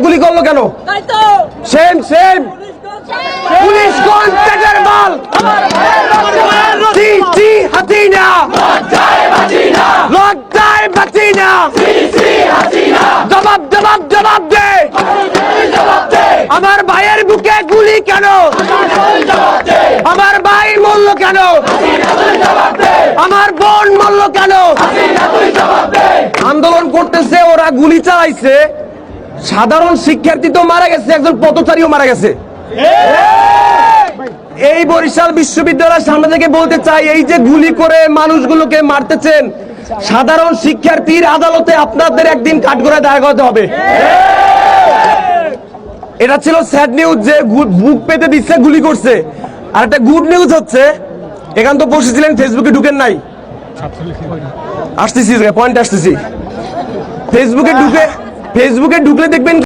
গুলি করলো কেন? সেম সেম পুলিশ কোন পেটের মাল? সিসি হাসিনা লজ্জায় বাঁচি না। জবাব জবাব জবাব দে। আমার ভাইয়ের বুকে গুলি কেন? আমার ভাই মরল কেন? আমার বোন মরল কেন? আন্দোলন করতেছে, ওরা গুলি চালাইছে, সাধারণ শিক্ষার্থী তো মারা গেছে, একজন পথচারীও মারা গেছে। এই বরিশাল বিশ্ববিদ্যালয়ের সামনে থেকে বলতে চাই, এই যে গুলি করে মানুষগুলোকে মারতেছেন, সাধারণ শিক্ষার্থীর আদালতে আপনাদের একদিন কাঠগড়ায় দাঁড় করাতে হবে। এটা ছিল স্যাড নিউজ যে বুক পেতে দিচ্ছে, গুলি করছে। আর একটা গুড নিউজ হচ্ছে, এখান তো বসেছিলেন, ফেসবুকে ঢুকেন নাই। আসতেছি পয়েন্ট আসতেছি। ফেসবুকে ঢুকলে দেখবেন